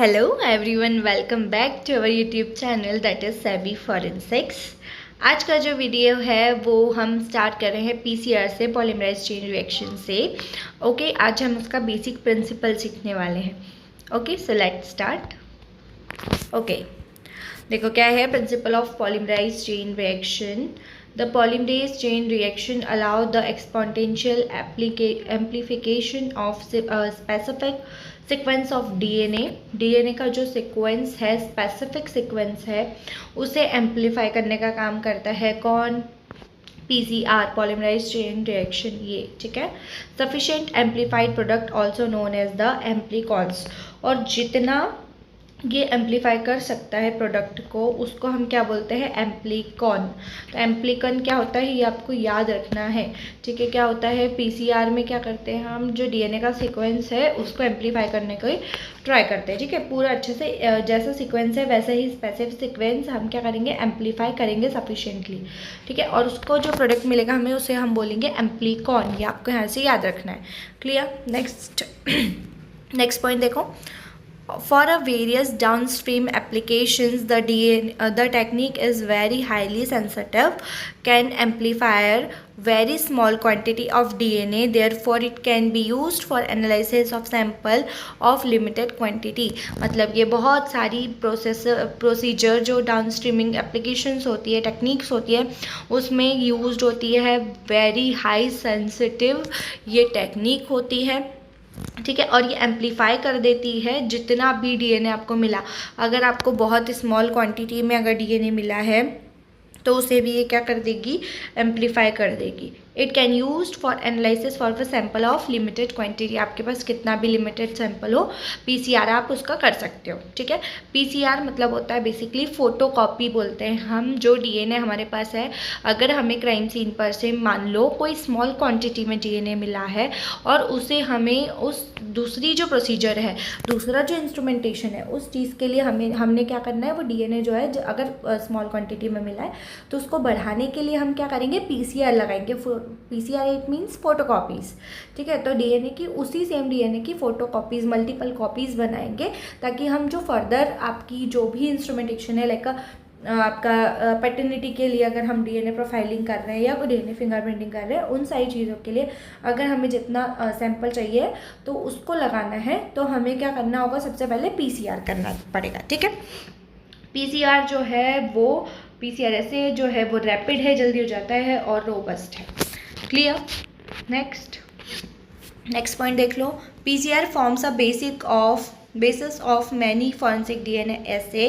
Hello everyone, welcome back to our YouTube channel that is Sebi forensics. आज का जो video है वो हम स्टार्ट कर रहे हैं पीसीआर से, पॉलीमराइज चेन रिएक्शन से। ओके, आज हम उसका बेसिक प्रिंसिपल सीखने वाले हैं। Okay, so let's start. Okay, देखो क्या है principle of polymerase chain reaction. The polymerase chain reaction allow the exponential amplification of specific sequence of DNA। DNA का जो sequence है, specific sequence है, उसे amplify करने का काम करता है कौन? PCR, polymerase chain reaction, ये ठीक है। Sufficient amplified product also known as the amplicons। और जितना ये एम्पलीफाई कर सकता है प्रोडक्ट को, उसको हम क्या बोलते हैं? एम्प्लीकॉन। तो एम्प्लीकॉन क्या होता है ये आपको याद रखना है, ठीक है। क्या होता है पीसीआर में, क्या करते हैं हम, जो डीएनए का सीक्वेंस है उसको एम्पलीफाई करने को ही ट्राई करते हैं, ठीक है। पूरा अच्छे से जैसा सीक्वेंस है वैसे ही स्पेसिफिक सीक्वेंस हम क्या करेंगे? एम्पलीफाई करेंगे सफिशिएंटली, ठीक है। और उसको जो प्रोडक्ट मिलेगा हमें, उसे हम बोलेंगे एम्प्लीकॉन। ये आपको यहाँ से याद रखना है। क्लियर? नेक्स्ट पॉइंट देखो। For a various downstream applications, the technique is very highly sensitive, can amplify very small quantity of DNA. Therefore, it can be used for analysis of sample of limited quantity। मतलब ये बहुत सारी procedure जो downstreaming applications होती है, techniques होती है, उसमें यूज्ड होती है। वेरी हाई सेंसिटिव ये टेक्निक होती है, ठीक है। और ये एम्पलीफाई कर देती है जितना भी डीएनए आपको मिला। अगर आपको बहुत स्मॉल क्वांटिटी में अगर डीएनए मिला है तो उसे भी ये क्या कर देगी? एम्पलीफाई कर देगी। It can use for analysis for the sample of limited quantity. आपके पास कितना भी लिमिटेड सैम्पल हो, पीसीआर आप उसका कर सकते हो, ठीक है। पीसीआर मतलब होता है बेसिकली फोटोकॉपी बोलते हैं हम। जो डीएनए हमारे पास है, अगर हमें क्राइम सीन पर से मान लो कोई स्मॉल क्वांटिटी में डीएनए मिला है और उसे हमें उस दूसरी जो प्रोसीजर है, दूसरा जो इंस्ट्रूमेंटेशन है, उस चीज़ के लिए हमने क्या करना है? वो डीएनए जो है अगर स्मॉल क्वांटिटी में मिला है तो उसको बढ़ाने के लिए हम क्या करेंगे? पीसीआर लगाएंगे। पीसीआर इट मीन्स फोटोकॉपीज़, ठीक है। तो डीएनए की, उसी सेम डीएनए की फोटोकॉपीज़, मल्टीपल कॉपीज़ बनाएंगे, ताकि हम जो फर्दर आपकी जो भी इंस्ट्रूमेंटेशन है, लाइक आपका पैटर्निटी के लिए अगर हम डीएनए प्रोफाइलिंग कर रहे हैं या कोई डीएनए फिंगरप्रिंटिंग कर रहे हैं, उन सारी चीज़ों के लिए अगर हमें जितना सैंपल चाहिए तो उसको लगाना है, तो हमें क्या करना होगा? सबसे पहले पीसीआर करना पड़ेगा, ठीक है। पीसीआर जो है वो, पीसीआर ऐसे जो है वो रैपिड है, जल्दी हो जाता है और रोबस्ट है। क्लियर? नेक्स्ट पॉइंट देख लो। PCR forms a basis of many forensic DNA assay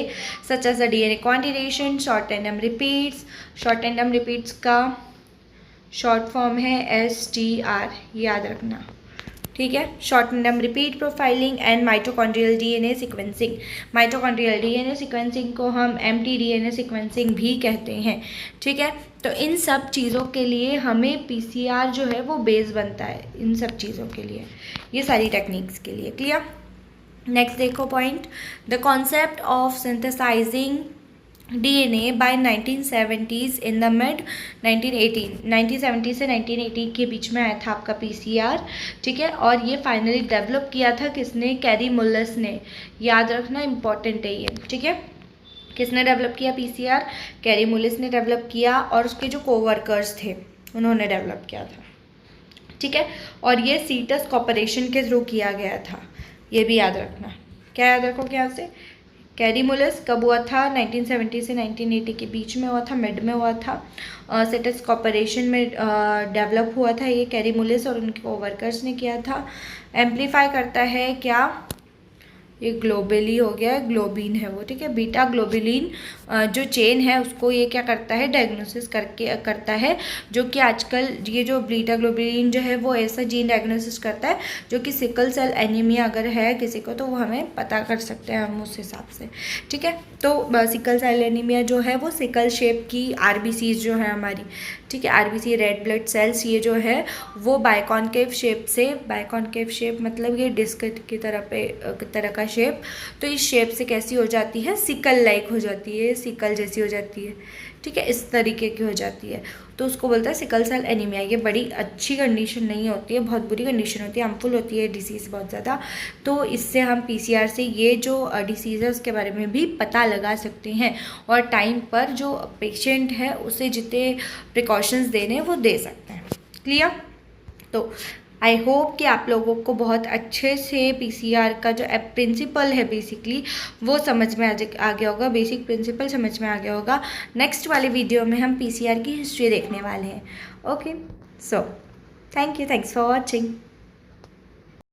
such as the DNA quantization, short tandem repeats। short tandem repeats का शॉर्ट फॉर्म है STR, याद रखना, ठीक है। Short term repeat profiling and mitochondrial DNA sequencing. Mitochondrial DNA sequencing को हम mtDNA sequencing भी कहते हैं, ठीक है। तो इन सब चीज़ों के लिए हमें पीसीआर जो है वो बेस बनता है, इन सब चीज़ों के लिए, ये सारी टेक्निक्स के लिए। क्लियर? नेक्स्ट देखो point. The concept of synthesising DNA by 1970s in the mid 1970 से 1980 के बीच में आया था आपका पीसीआर, ठीक है। और ये फाइनली डेवलप किया था किसने? कैरी मुलस ने। याद रखना, इंपॉर्टेंट है ये, ठीक है। किसने डेवलप किया पीसीआर? कैरी मुलस ने डेवलप किया, और उसके जो कोवर्कर्स थे उन्होंने डेवलप किया था, ठीक है। और ये सीटस कॉर्पोरेशन के थ्रू किया गया था, ये भी याद रखना। क्या याद रखोगे यहाँ से? कैरी मुलस कब हुआ था? 1970 से 1980 के बीच में हुआ था, मिड में हुआ था। सीटस कॉर्पोरेशन में डेवलप हुआ था ये। कैरी मुलस और उनके कोवर्कर्स ने किया था। एम्पलीफाई करता है क्या? ये ग्लोबली हो गया, ग्लोबिन है वो, ठीक है। बीटा ग्लोबुलिन जो चेन है उसको ये क्या करता है? डायग्नोसिस करता है, जो कि आजकल ये जो बीटा ग्लोबुलिन जो है वो ऐसा जीन डायग्नोसिस करता है जो कि सिकल सेल एनीमिया अगर है किसी को तो वो हमें पता कर सकते हैं हम उस हिसाब से, ठीक है। तो सिकल सेल एनीमिया जो है वो सिकल शेप की आरबीसीज जो है हमारी, ठीक है, आरबीसी रेड ब्लड सेल्स, ये जो है वो बाइकॉनकेव शेप से, बाइकॉनकेव शेप मतलब ये डिस्क की तरह का शेप, तो इस शेप से कैसी हो जाती है, सिकल लाइक हो जाती है, सिकल जैसी हो जाती है, ठीक है, इस तरीके की हो जाती है, तो उसको बोलता है सिकल सेल एनीमिया। ये बड़ी अच्छी कंडीशन नहीं होती है, बहुत बुरी कंडीशन होती है, हार्मफुल होती है डिसीज़ बहुत ज़्यादा। तो इससे हम पीसीआर से ये जो डिसीज़ है उसके बारे में भी पता लगा सकते हैं, और टाइम पर जो पेशेंट है उसे जितने प्रिकॉशंस देने वो दे सकते हैं। क्लियर? तो आई होप कि आप लोगों को बहुत अच्छे से पीसीआर का जो प्रिंसिपल है बेसिकली वो समझ में आ गया होगा, बेसिक प्रिंसिपल समझ में आ गया होगा। नेक्स्ट वाले वीडियो में हम पीसीआर की हिस्ट्री देखने वाले हैं। Okay, so thanks for watching.